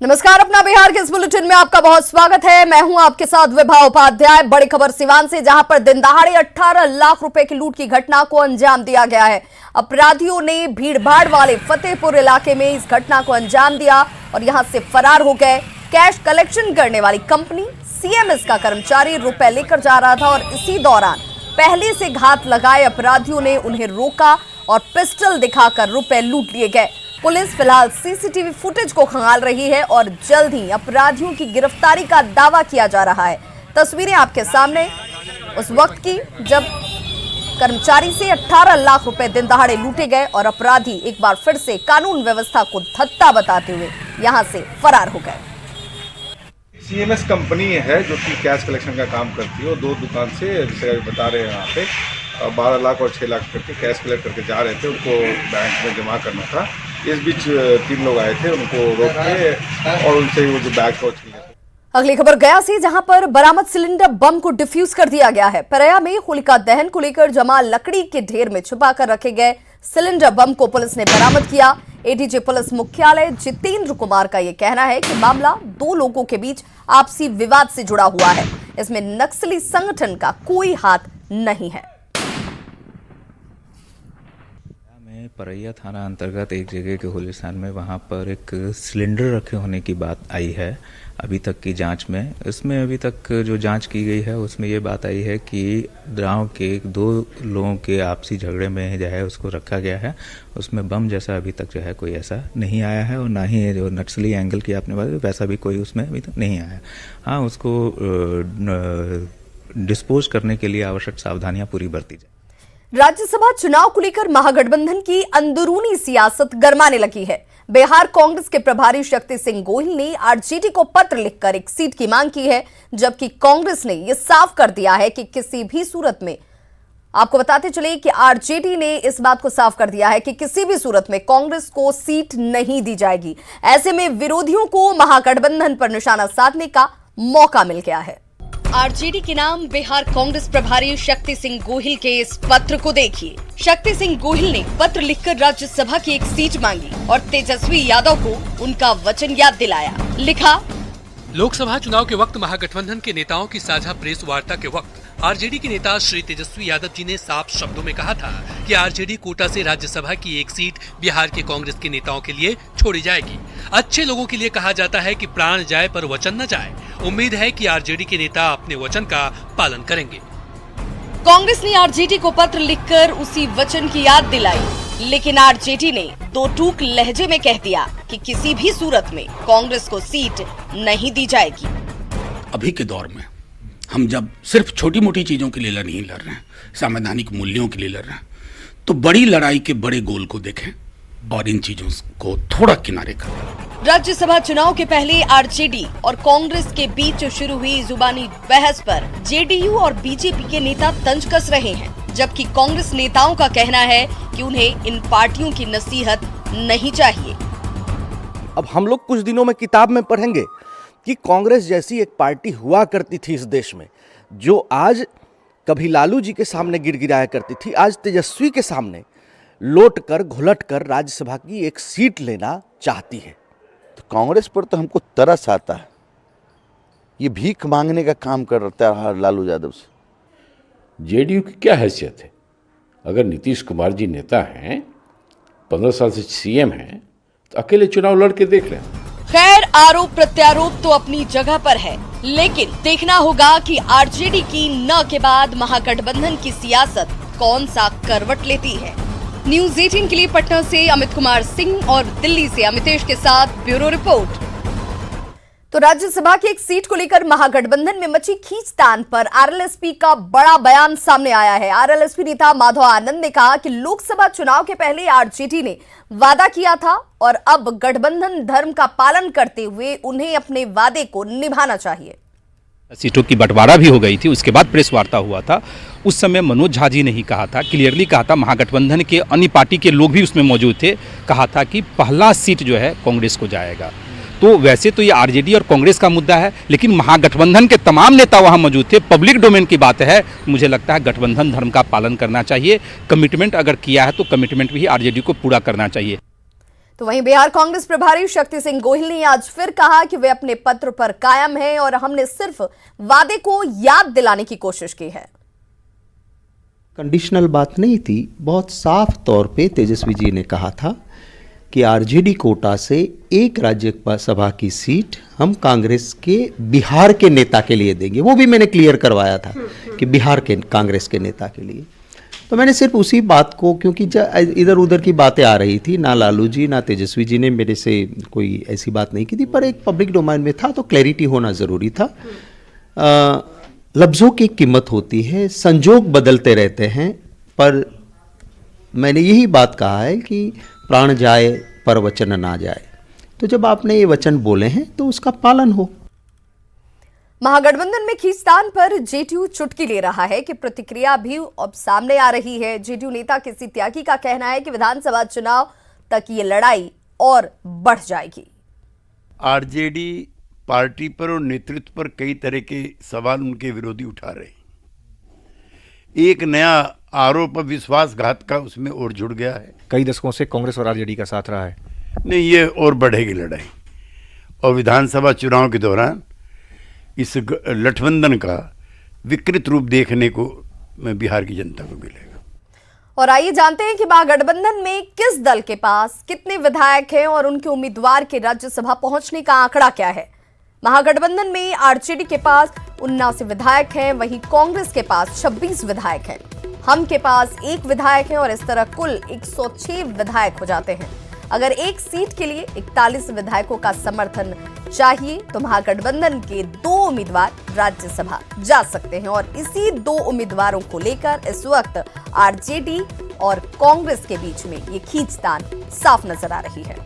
नमस्कार, अपना बिहार के इस बुलेटिन में आपका बहुत स्वागत है। मैं हूं आपके साथ विभा उपाध्याय। बड़ी खबर सिवान से, जहां पर दिन दहाड़े 18 लाख रुपए की लूट की घटना को अंजाम दिया गया है। अपराधियों ने भीड़भाड़ वाले फतेहपुर इलाके में इस घटना को अंजाम दिया और यहां से फरार हो गए। कैश कलेक्शन करने वाली कंपनी सीएमएस का कर्मचारी रुपए लेकर जा रहा था और इसी दौरान पहले से घात लगाए अपराधियों ने उन्हें रोका और पिस्टल दिखाकर रुपए लूट लिए गए। पुलिस फिलहाल सीसीटीवी फुटेज को खंगाल रही है और जल्द ही अपराधियों की गिरफ्तारी का दावा किया जा रहा है। तस्वीरें आपके सामने उस वक्त की जब कर्मचारी से 18 लाख रुपए दिन दहाड़े लूटे गए और अपराधी एक बार फिर से कानून व्यवस्था को धत्ता बताते हुए यहां से फरार हो गए। सीएमएस कंपनी है जो कि कैश कलेक्शन का काम करती है। वो दो दुकान से, जैसे बता रहे हैं यहाँ पे 12 लाख और 6 लाख करके कैश कलेक्ट करके जा रहे थे। उनको बैंक में जमा करना था। इस बीच 3 लोग आए थे, उनको रोक के और उनसे वो जो बैग को छीन लिया। अगली खबर गया से, जहां पर बरामद सिलेंडर बम को डिफ्यूज कर दिया गया है। परया में होलिका दहन को लेकर जमा लकड़ी के ढेर में छुपा कर रखे गए सिलेंडर बम को पुलिस ने बरामद किया। एडीजी पुलिस मुख्यालय जितेंद्र कुमार का यह कहना है कि मामला 2 लोगों के बीच आपसी विवाद से जुड़ा हुआ है। इसमें नक्सली संगठन का कोई हाथ नहीं है। परैया थाना अंतर्गत एक जगह के होलिस्तान में वहाँ पर एक सिलेंडर रखे होने की बात आई है। अभी तक की जांच में इसमें अभी तक जो जांच की गई है उसमें ये बात आई है कि गांव के 2 लोगों के आपसी झगड़े में जो है उसको रखा गया है। उसमें बम जैसा अभी तक जो है कोई ऐसा नहीं आया है और ना ही जो नक्सली एंगल की आपने बात वैसा भी कोई उसमें अभी तक नहीं आया। हाँ, उसको डिस्पोज करने के लिए आवश्यक सावधानियां पूरी बरती जाए। राज्यसभा चुनाव को लेकर महागठबंधन की अंदरूनी सियासत गरमाने लगी है। बिहार कांग्रेस के प्रभारी शक्ति सिंह गोहिल ने आरजेडी को पत्र लिखकर एक सीट की मांग की है, जबकि कांग्रेस ने यह साफ कर दिया है कि किसी भी सूरत में, आपको बताते चले कि आरजेडी ने इस बात को साफ कर दिया है कि किसी भी सूरत में कांग्रेस को सीट नहीं दी जाएगी। ऐसे में विरोधियों को महागठबंधन पर निशाना साधने का मौका मिल गया है। आरजेडी के नाम बिहार कांग्रेस प्रभारी शक्ति सिंह गोहिल के इस पत्र को देखिए। शक्ति सिंह गोहिल ने पत्र लिखकर राज्यसभा की एक सीट मांगी और तेजस्वी यादव को उनका वचन याद दिलाया। लिखा, लोकसभा चुनाव के वक्त महागठबंधन के नेताओं की साझा प्रेस वार्ता के वक्त आरजेडी के नेता श्री तेजस्वी यादव जी ने साफ शब्दों में कहा था कि आरजेडी कोटा से राज्यसभा की एक सीट बिहार के कांग्रेस के नेताओं के लिए छोड़ी जाएगी। अच्छे लोगों के लिए कहा जाता है कि प्राण जाए पर वचन न जाए। उम्मीद है कि आरजेडी के नेता अपने वचन का पालन करेंगे। कांग्रेस ने आरजेडी को पत्र लिखकर उसी वचन की याद दिलाई, लेकिन आरजेडी ने 2 टूक लहजे में कह दिया कि किसी भी सूरत में कांग्रेस को सीट नहीं दी जाएगी। अभी के दौर में हम जब सिर्फ छोटी मोटी चीजों के लिए नहीं लड़ रहे हैं, संवैधानिक मूल्यों के लिए लड़ रहे हैं, तो बड़ी लड़ाई के बड़े गोल को देखें और इन चीजों को थोड़ा किनारे करें। राज्यसभा चुनाव के पहले आरजेडी और कांग्रेस के बीच शुरू हुई जुबानी बहस पर जेडीयू और बीजेपी के नेता तंज कस रहे हैं, जबकि कांग्रेस नेताओं का कहना है कि उन्हें इन पार्टियों की नसीहत नहीं चाहिए। अब हम लोग कुछ दिनों में किताब में पढ़ेंगे कि कांग्रेस जैसी एक पार्टी हुआ करती थी इस देश में, जो आज कभी लालू जी के सामने गिड़गिड़ाया करती थी, आज तेजस्वी के सामने लोट कर घुलट कर राज्यसभा की एक सीट लेना चाहती है। तो कांग्रेस पर तो हमको तरस आता है। ये भीख मांगने का काम करता है लालू यादव से। जेडीयू की क्या हैसियत है? अगर नीतीश कुमार जी नेता हैं, 15 साल से सीएम हैं, तो अकेले चुनाव लड़ के देख लें। खैर, आरोप प्रत्यारोप तो अपनी जगह पर है, लेकिन देखना होगा कि आरजेडी की न के बाद महागठबंधन की सियासत कौन सा करवट लेती है। न्यूज़ 18 के लिए पटना से अमित कुमार सिंह और दिल्ली से अमितेश के साथ ब्यूरो रिपोर्ट। तो राज्यसभा की एक सीट को लेकर महागठबंधन में मची खींचतान पर आरएलएसपी का बड़ा बयान सामने आया है। आरएलएसपी नेता माधव आनंद ने कहा कि लोकसभा चुनाव के पहले आरजेडी ने वादा किया था और अब गठबंधन धर्म का पालन करते हुए उन्हें अपने वादे को निभाना चाहिए। सीटों की बंटवारा भी हो गई थी, उसके बाद प्रेस वार्ता हुआ था। उस समय मनोज झा जी ने ही कहा था, क्लियरली कहा था, महागठबंधन के अन्य पार्टी के लोग भी उसमें मौजूद थे, कहा था कि पहला सीट जो है कांग्रेस को जाएगा। तो वैसे तो ये आरजेडी और कांग्रेस का मुद्दा है, लेकिन महागठबंधन के तमाम नेता वहां मौजूद थे, पब्लिक डोमेन की बात है। मुझे लगता है गठबंधन धर्म का पालन करना चाहिए। कमिटमेंट अगर किया है तो कमिटमेंट भी आरजेडी को पूरा करना चाहिए। तो वहीं बिहार कांग्रेस प्रभारी शक्ति सिंह गोहिल ने आज फिर कहा कि वे अपने पत्र पर कायम हैं और हमने सिर्फ वादे को याद दिलाने की कोशिश की है। कंडीशनल बात नहीं थी, बहुत साफ तौर पे तेजस्वी जी ने कहा था कि आरजेडी कोटा से एक राज्यसभा की सीट हम कांग्रेस के बिहार के नेता के लिए देंगे। वो भी मैंने क्लियर करवाया था कि बिहार के कांग्रेस के नेता के लिए। तो मैंने सिर्फ उसी बात को, क्योंकि इधर उधर की बातें आ रही थी, ना लालू जी ना तेजस्वी जी ने मेरे से कोई ऐसी बात नहीं की थी, पर एक पब्लिक डोमेन में था तो क्लैरिटी होना ज़रूरी था। लफ्ज़ों की कीमत होती है, संजोग बदलते रहते हैं, पर मैंने यही बात कहा है कि प्राण जाए पर वचन ना जाए। तो जब आपने ये वचन बोले हैं तो उसका पालन हो। महागठबंधन में खींचतान पर जेडीयू चुटकी ले रहा है कि प्रतिक्रिया भी अब सामने आ रही है। जेडीयू नेता किसी त्यागी का कहना है कि विधानसभा चुनाव तक ये लड़ाई और बढ़ जाएगी। आरजेडी पार्टी पर और नेतृत्व पर कई तरह के सवाल उनके विरोधी उठा रहे हैं। एक नया आरोप विश्वासघात का उसमें और जुड़ गया है। कई दशकों से कांग्रेस और आरजेडी का साथ रहा है। नहीं, ये और बढ़ेगी लड़ाई, और विधानसभा चुनाव के दौरान इस गठबंधन का विकृत रूप देखने को बिहार की जनता को मिलेगा। और आइए जानते हैं कि महागठबंधन में किस दल के पास कितने विधायक हैं और उनके उम्मीदवार के राज्यसभा पहुंचने का आंकड़ा क्या है। महागठबंधन में आरजेडी के पास 79 विधायक हैं, वहीं कांग्रेस के पास 26 विधायक हैं, हम के पास 1 विधायक है और इस तरह कुल 106 विधायक हो जाते हैं। अगर एक सीट के लिए 41 विधायकों का समर्थन चाहिए तो महागठबंधन के 2 उम्मीदवार राज्यसभा जा सकते हैं और इसी 2 उम्मीदवारों को लेकर इस वक्त आरजेडी और कांग्रेस के बीच में ये खींचतान साफ नजर आ रही है।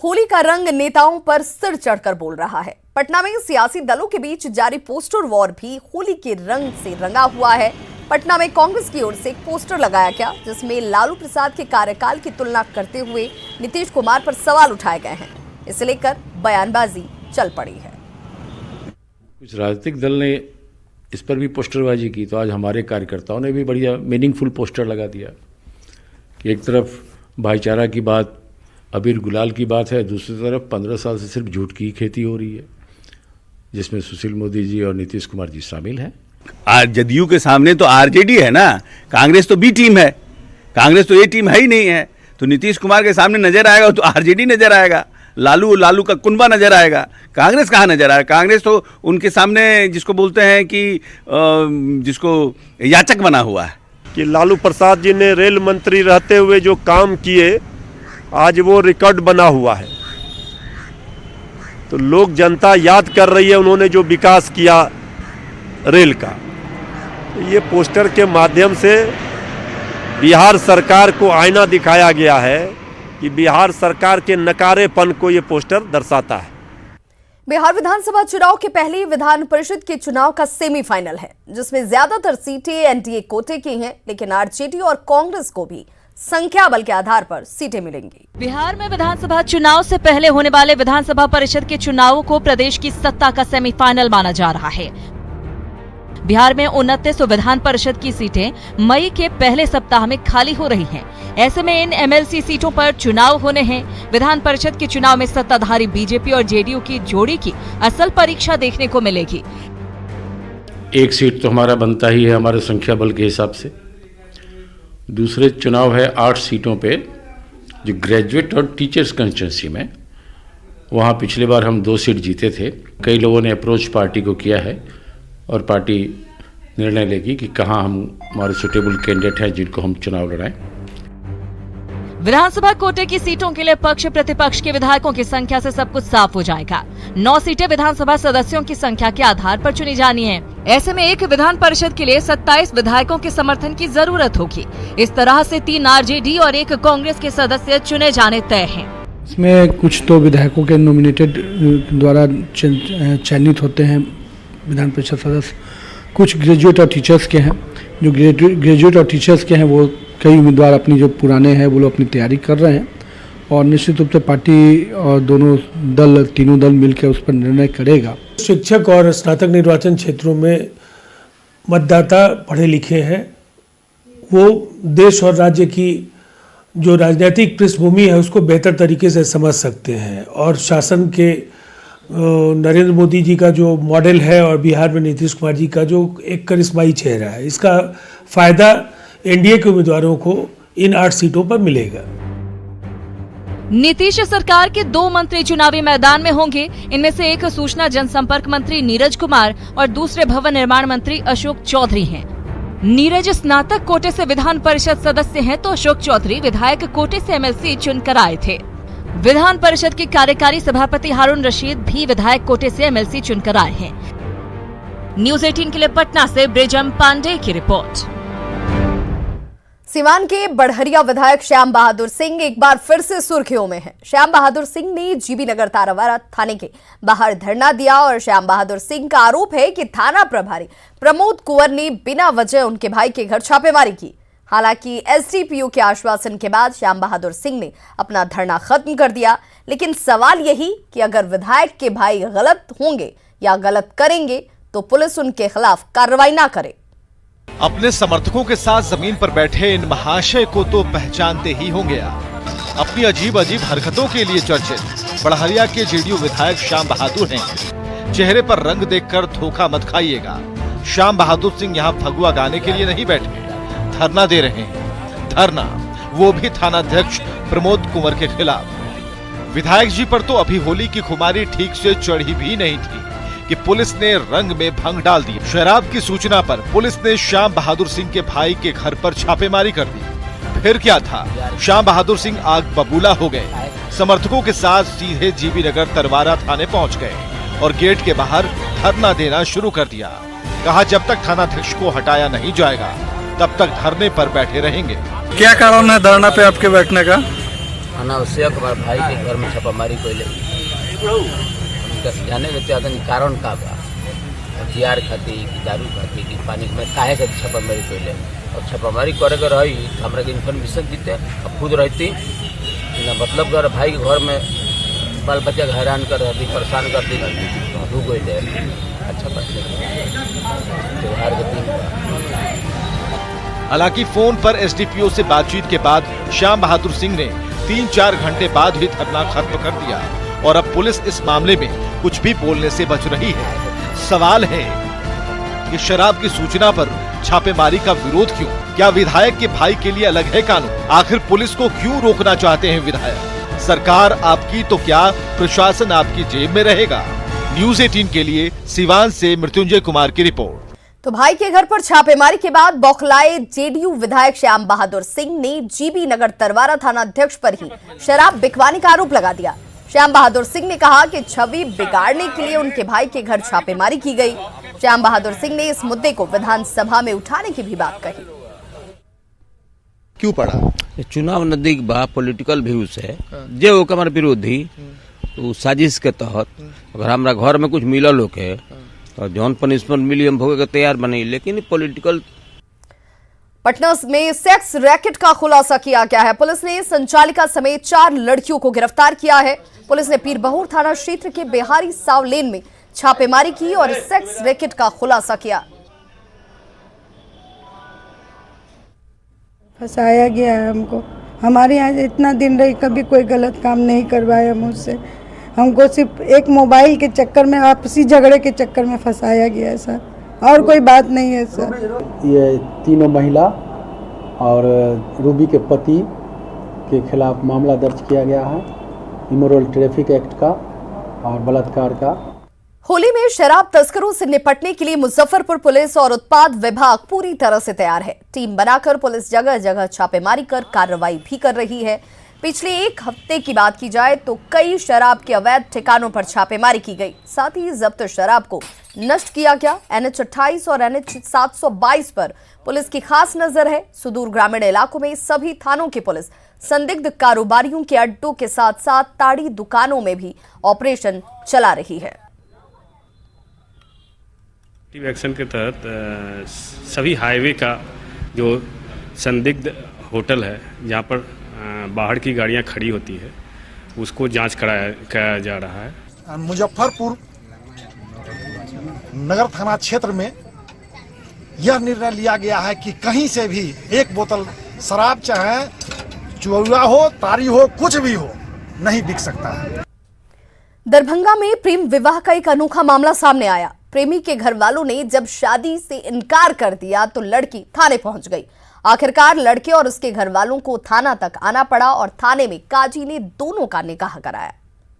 होली का रंग नेताओं पर सिर चढ़कर बोल रहा है। पटना में सियासी दलों के बीच जारी पोस्टर वॉर भी होली के रंग से रंगा हुआ है। पटना में कांग्रेस की ओर से एक पोस्टर लगाया गया जिसमें लालू प्रसाद के कार्यकाल की तुलना करते हुए नीतीश कुमार पर सवाल उठाए गए हैं। इसे लेकर बयानबाजी चल पड़ी है। कुछ राजनीतिक दल ने इस पर भी पोस्टरबाजी की, तो आज हमारे कार्यकर्ताओं ने भी बढ़िया मीनिंगफुल पोस्टर लगा दिया कि एक तरफ भाईचारा की बात, अबीर गुलाल की बात है, दूसरी तरफ 15 साल से सिर्फ झूठ की खेती हो रही है, जिसमें सुशील मोदी जी और नीतीश कुमार जी शामिल हैं। आज जदयू के सामने तो आरजेडी है ना, कांग्रेस तो बी टीम है, कांग्रेस तो ए टीम है ही नहीं है। तो नीतीश कुमार के सामने नजर आएगा तो आरजेडी नजर आएगा, लालू का कुनबा नजर आएगा। कांग्रेस कहाँ नजर आएगा? कांग्रेस तो उनके सामने जिसको बोलते हैं कि जिसको याचक बना हुआ है। कि लालू प्रसाद जी ने रेल मंत्री रहते हुए जो काम किए, आज वो रिकॉर्ड बना हुआ है। तो लोग, जनता याद कर रही है उन्होंने जो विकास किया रेल का। तो ये पोस्टर के माध्यम से बिहार सरकार को आईना दिखाया गया है कि बिहार सरकार के नकारेपन को ये पोस्टर दर्शाता है। बिहार विधानसभा चुनाव के पहले विधान परिषद के चुनाव का सेमीफाइनल है, जिसमें ज्यादातर सीटें एनडीए कोटे की हैं, लेकिन आरजेडी और कांग्रेस को भी संख्या बल के आधार पर सीटें मिलेंगी। बिहार में विधानसभा चुनाव से पहले होने वाले विधानसभा परिषद के चुनावों को प्रदेश की सत्ता का सेमीफाइनल माना जा रहा है। बिहार में 29 विधान परिषद की सीटें मई के पहले सप्ताह में खाली हो रही हैं। ऐसे में इन एमएलसी सीटों पर चुनाव होने हैं। विधान परिषद के चुनाव में सत्ताधारी बीजेपी और जेडीयू की जोड़ी की असल परीक्षा देखने को मिलेगी। एक सीट तो हमारा बनता ही है हमारे संख्या बल के हिसाब से। दूसरे चुनाव है 8 सीटों पे, जो ग्रेजुएट और टीचर्स कंस्टिट्यूंसी में। वहाँ पिछले बार हम 2 सीट जीते थे। कई लोगों ने अप्रोच पार्टी को किया है और पार्टी निर्णय लेगी कि कहाँ हमारे सुटेबल कैंडिडेट हैं जिनको हम चुनाव लड़ाएं। विधानसभा कोटे की सीटों के लिए पक्ष प्रतिपक्ष के विधायकों की संख्या से सब कुछ साफ हो जाएगा। 9 सीटें विधानसभा सदस्यों की संख्या के आधार पर चुनी जानी है। ऐसे में एक विधान परिषद के लिए 27 विधायकों के समर्थन की जरूरत होगी। इस तरह से 3 आरजेडी और 1 कांग्रेस के सदस्य चुने जाने तय हैं। इसमें कुछ तो विधायकों के नॉमिनेटेड द्वारा चयनित होते हैं विधान परिषद सदस्य, कुछ ग्रेजुएट और टीचर्स के हैं। जो ग्रेजुएट और टीचर्स के हैं वो कई उम्मीदवार अपनी जो पुराने हैं वो लोग अपनी तैयारी कर रहे हैं और निश्चित रूप से पार्टी और तीनों दल मिलकर उस पर निर्णय करेगा। शिक्षक और स्नातक निर्वाचन क्षेत्रों में मतदाता पढ़े लिखे हैं, वो देश और राज्य की जो राजनीतिक पृष्ठभूमि है उसको बेहतर तरीके से समझ सकते हैं और शासन के नरेंद्र मोदी जी का जो मॉडल है और बिहार में नीतीश कुमार जी का जो एक करिश्माई चेहरा है, इसका फायदा एनडीए के उम्मीदवारों को इन 8 सीटों पर मिलेगा। नीतीश सरकार के 2 मंत्री चुनावी मैदान में होंगे। इनमें से एक सूचना जनसंपर्क मंत्री नीरज कुमार और दूसरे भवन निर्माण मंत्री अशोक चौधरी हैं। नीरज स्नातक कोटे से विधान परिषद सदस्य हैं तो अशोक चौधरी विधायक कोटे से एमएलसी चुनकर आए थे। विधान परिषद के कार्यकारी सभापति हारून रशीद भी विधायक कोटे से एमएलसी चुनकर आए हैं। न्यूज़ 18 के लिए पटना से ब्रिजम पांडे की रिपोर्ट। सीवान के बढ़हरिया विधायक श्याम बहादुर सिंह एक बार फिर से सुर्खियों में हैं। श्याम बहादुर सिंह ने जीबी नगर तारावाड़ा थाने के बाहर धरना दिया और श्याम बहादुर सिंह का आरोप है कि थाना प्रभारी प्रमोद कुंवर ने बिना वजह उनके भाई के घर छापेमारी की। हालांकि एसडीपीओ के आश्वासन के बाद श्याम बहादुर सिंह ने अपना धरना खत्म कर दिया, लेकिन सवाल यही कि अगर विधायक के भाई गलत होंगे या गलत करेंगे तो पुलिस उनके खिलाफ कार्रवाई ना करे। अपने समर्थकों के साथ जमीन पर बैठे इन महाशय को तो पहचानते ही होंगे आप। अपनी अजीब अजीब हरकतों के लिए चर्चित बढ़हरिया के जेडीयू विधायक श्याम बहादुर हैं। चेहरे पर रंग देखकर धोखा मत खाइएगा। श्याम बहादुर सिंह यहाँ फगुआ गाने के लिए नहीं बैठे, धरना दे रहे हैं। धरना वो भी थानाध्यक्ष प्रमोद कुंवर के खिलाफ। विधायक जी पर तो अभी होली की खुमारी ठीक से चढ़ी भी नहीं थी कि पुलिस ने रंग में भंग डाल दी। शराब की सूचना पर पुलिस ने श्याम बहादुर सिंह के भाई के घर पर छापेमारी कर दी। फिर क्या था, श्याम बहादुर सिंह आग बबूला हो गए। समर्थकों के साथ सीधे जीबी नगर तरवारा थाने पहुंच गए और गेट के बाहर धरना देना शुरू कर दिया। कहा जब तक थानाध्यक्ष को हटाया नहीं जाएगा तब तक धरने पर बैठे रहेंगे। क्या कारण है धरना पे आपके बैठने का? अनावश्यक हमारे भाई के घर में छापामारी कोई जाने के कारण का बा, हथियार खाती कि दारू खाती कि पानी में काहे के छापामारी कोई और छापामारी करे के रही हमरा के इन्फॉर्मेशन दीते अब खुद रहती मतलब अगर भाई के घर में बाल बच्चा हैरान कर रही परेशान कर दी तो गई ले अच्छा बात त्योहार के दिन। हालांकि फोन पर एसडीपीओ से बातचीत के बाद श्याम बहादुर सिंह ने 3-4 घंटे बाद ही धरना खत्म कर दिया और अब पुलिस इस मामले में कुछ भी बोलने से बच रही है। सवाल है कि शराब की सूचना पर छापेमारी का विरोध क्यों? क्या विधायक के भाई के लिए अलग है कानून? आखिर पुलिस को क्यों रोकना चाहते हैं विधायक? सरकार आपकी तो क्या प्रशासन आपकी जेब में रहेगा? न्यूज़ 18 के लिए सिवान से मृत्युंजय कुमार की रिपोर्ट। तो भाई के घर पर छापेमारी के बाद बौखलाए जेडीयू विधायक श्याम बहादुर सिंह ने जीबी नगर तरवारा थानाध्यक्ष पर ही शराब बिकवाने का आरोप लगा दिया। श्याम बहादुर सिंह ने कहा कि छवि बिगाड़ने के लिए उनके भाई के घर छापेमारी की गई। श्याम बहादुर सिंह ने इस मुद्दे को विधानसभा में उठाने की भी बात कही। क्यों पड़ा? चुनाव नजदीक बा, पॉलिटिकल व्यू से जो हमारे विरोधी तो साजिश के तहत अगर हमारा घर में कुछ मिलल होके तो जौन पनिशमेंट मिली हम भोगे के तैयार बनी, लेकिन पॉलिटिकल। पटना में सेक्स रैकेट का खुलासा किया गया है। पुलिस ने संचालिका समेत 4 लड़कियों को गिरफ्तार किया है। पुलिस ने पीरबहुर थाना क्षेत्र के बिहारी साव लेन में छापेमारी की और सेक्स रैकेट का खुलासा किया। फंसाया गया है हमको। हमारे यहाँ इतना दिन रही, कभी कोई गलत काम नहीं करवाया मुझसे। हमको सिर्फ एक मोबाइल के चक्कर में, आपसी झगड़े के चक्कर में फंसाया गया है सर, और कोई बात नहीं है सर। ये तीनों महिला और रूबी के पति के खिलाफ मामला दर्ज किया गया है, इमोरल ट्रैफिक एक्ट का और बलात्कार का। होली में शराब तस्करों से निपटने के लिए मुजफ्फरपुर पुलिस और उत्पाद विभाग पूरी तरह से तैयार है। टीम बनाकर पुलिस जगह जगह छापेमारी कर कार्रवाई भी कर रही है। पिछले 1 हफ्ते की बात की जाए तो कई शराब के अवैध ठिकानों पर छापेमारी की गई। साथ ही जब्त शराब को नष्ट किया गया। NH 28 और NH 722 पर पुलिस की खास नजर है। सुदूर ग्रामीण इलाकों में सभी थानों की पुलिस संदिग्ध कारोबारियों के अड्डों के साथ साथ ताड़ी दुकानों में भी ऑपरेशन चला रही है। एक्शन के तहत सभी हाईवे का जो संदिग्ध होटल है जहाँ पर बाहर की गाड़ियाँ खड़ी होती है उसको जांच कराया जा रहा है। मुजफ्फरपुर नगर थाना क्षेत्र में यह निर्णय लिया गया है कि कहीं से भी 1 बोतल शराब चाहे चुआ हो, तारी हो, कुछ भी हो, नहीं बिक सकता है। दरभंगा में प्रेम विवाह का एक अनोखा मामला सामने आया। प्रेमी के घर वालों ने जब शादी से इनकार कर दिया तो लड़की थाने पहुंच गई। आखिरकार लड़के और उसके घर वालों को थाना तक आना पड़ा और थाने में काजी ने दोनों का निकाह कराया।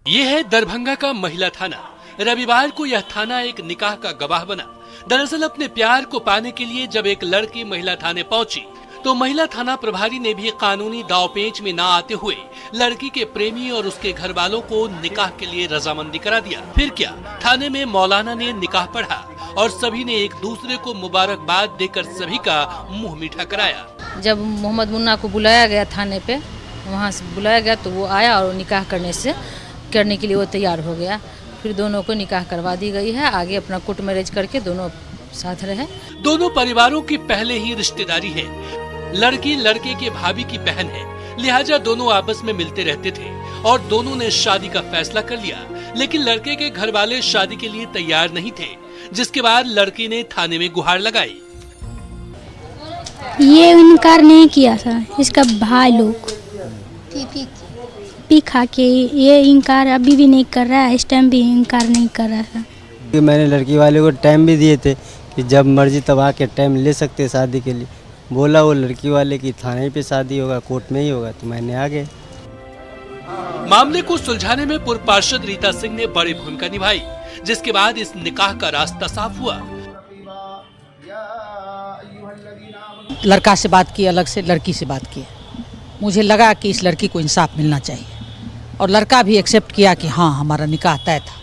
ये है दरभंगा का महिला थाना। रविवार को यह थाना एक निकाह का गवाह बना। दरअसल अपने प्यार को पाने के लिए जब एक लड़की महिला थाने पहुंची तो महिला थाना प्रभारी ने भी कानूनी दांवपेच में न आते हुए लड़की के प्रेमी और उसके घर वालों को निकाह के लिए रजामंदी करा दिया। फिर क्या, थाने में मौलाना ने निकाह पढ़ा और सभी ने एक दूसरे को मुबारकबाद देकर सभी का मुंह मीठा कराया। जब मोहम्मद मुन्ना को बुलाया गया थाने पे, वहाँ से बुलाया गया तो वो आया और निकाह करने के लिए वो तैयार हो गया। फिर दोनों को निकाह करवा दी गई है। आगे अपना कोर्ट मैरिज करके दोनों साथ रहे। दोनों परिवारों की पहले ही रिश्तेदारी है। लड़की लड़के के भाभी की बहन है, लिहाजा दोनों आपस में मिलते रहते थे और दोनों ने शादी का फैसला कर लिया। लेकिन लड़के के घर वाले शादी के लिए तैयार नहीं थे, जिसके बाद लड़की ने थाने में गुहार लगाई। ये इनकार नहीं किया था इसका भाई लोग पी खा के, ये इनकार अभी भी नहीं कर रहा है, इस टाइम भी इनकार नहीं कर रहा था। मैंने लड़की वाले को टाइम भी दिए थे कि जब मर्जी तब आके टाइम ले सकते शादी के लिए। बोला वो लड़की वाले की थाने पे शादी होगा, कोर्ट में ही होगा, तो मैंने आ गए। मामले को सुलझाने में पूर्व पार्षद रीता सिंह ने बड़ी भूमिका निभाई, जिसके बाद इस निकाह का रास्ता साफ हुआ। लड़का से बात की, अलग से लड़की से बात की। मुझे लगा कि इस लड़की को इंसाफ मिलना चाहिए और लड़का भी एक्सेप्ट किया कि हाँ हमारा निकाह तय था।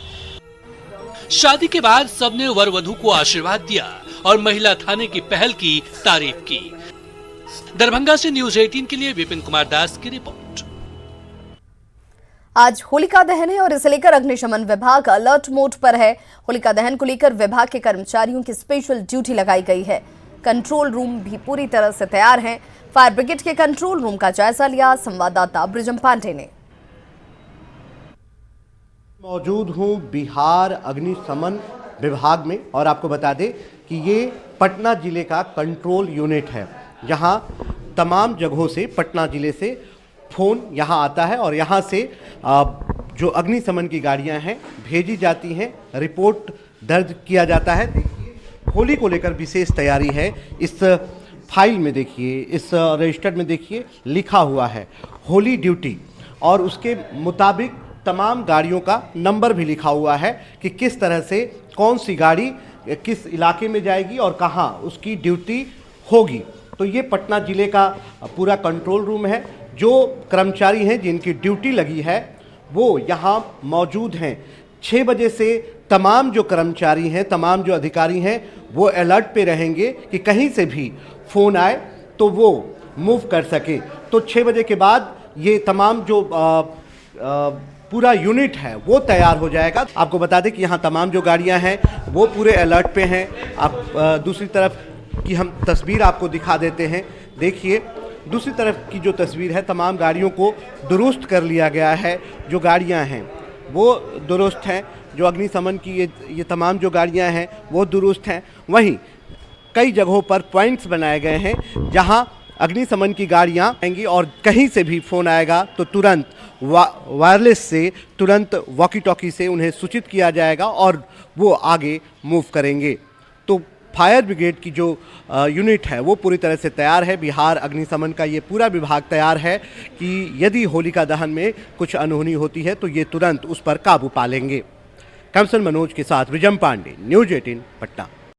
शादी के बाद सबने वर वधू को आशीर्वाद दिया और महिला थाने की पहल की तारीफ की। दरभंगा से न्यूज़ 18 के लिए विपिन कुमार दास की रिपोर्ट। आज होलिका दहन है और इसे लेकर अग्निशमन विभाग अलर्ट मोड पर है। होलिका दहन को लेकर विभाग के कर्मचारियों की स्पेशल ड्यूटी लगाई गई है। कंट्रोल रूम भी पूरी तरह से तैयार हैं। फायर ब्रिगेड के कंट्रोल रूम का जायजा लिया संवाददाता ब्रिजम पांडे ने। मौजूद हूं बिहार अग्निशमन विभाग में और आपको बता दें कि ये पटना जिले का कंट्रोल यूनिट है, जहां तमाम जगहों से पटना जिले से फ़ोन यहां आता है और यहां से जो अग्निशमन की गाड़ियां हैं भेजी जाती हैं, रिपोर्ट दर्ज किया जाता है। देखिए होली को लेकर विशेष तैयारी है। इस फाइल में देखिए, इस रजिस्टर में देखिए लिखा हुआ है होली ड्यूटी और उसके मुताबिक तमाम गाड़ियों का नंबर भी लिखा हुआ है कि किस तरह से कौन सी गाड़ी किस इलाके में जाएगी और कहाँ उसकी ड्यूटी होगी। तो ये पटना ज़िले का पूरा कंट्रोल रूम है। जो कर्मचारी हैं जिनकी ड्यूटी लगी है वो यहाँ मौजूद हैं। 6 बजे से तमाम जो कर्मचारी हैं, तमाम जो अधिकारी हैं वो अलर्ट पे रहेंगे कि कहीं से भी फ़ोन आए तो वो मूव कर सके। तो 6 बजे के बाद ये तमाम जो पूरा यूनिट है वो तैयार हो जाएगा। आपको बता दें कि यहाँ तमाम जो गाड़ियाँ हैं वो पूरे अलर्ट पे हैं। आप दूसरी तरफ की हम तस्वीर आपको दिखा देते हैं। देखिए दूसरी तरफ की जो तस्वीर है, तमाम गाड़ियों को दुरुस्त कर लिया गया है। जो गाड़ियाँ हैं वो दुरुस्त हैं, जो अग्निशमन की ये तमाम जो गाड़ियाँ हैं वो दुरुस्त हैं। वहीं कई जगहों पर पॉइंट्स बनाए गए हैं जहां अग्निशमन की गाड़ियां आएंगी और कहीं से भी फ़ोन आएगा तो तुरंत वायरलेस से, तुरंत वॉकी टॉकी से उन्हें सूचित किया जाएगा और वो आगे मूव करेंगे। तो फायर ब्रिगेड की जो यूनिट है वो पूरी तरह से तैयार है। बिहार अग्निशमन का ये पूरा विभाग तैयार है कि यदि होलिका दहन में कुछ अनहोनी होती है तो ये तुरंत उस पर काबू पा लेंगे। कैमसन मनोज के साथ विजम पांडे, न्यूज़ 18 पटना।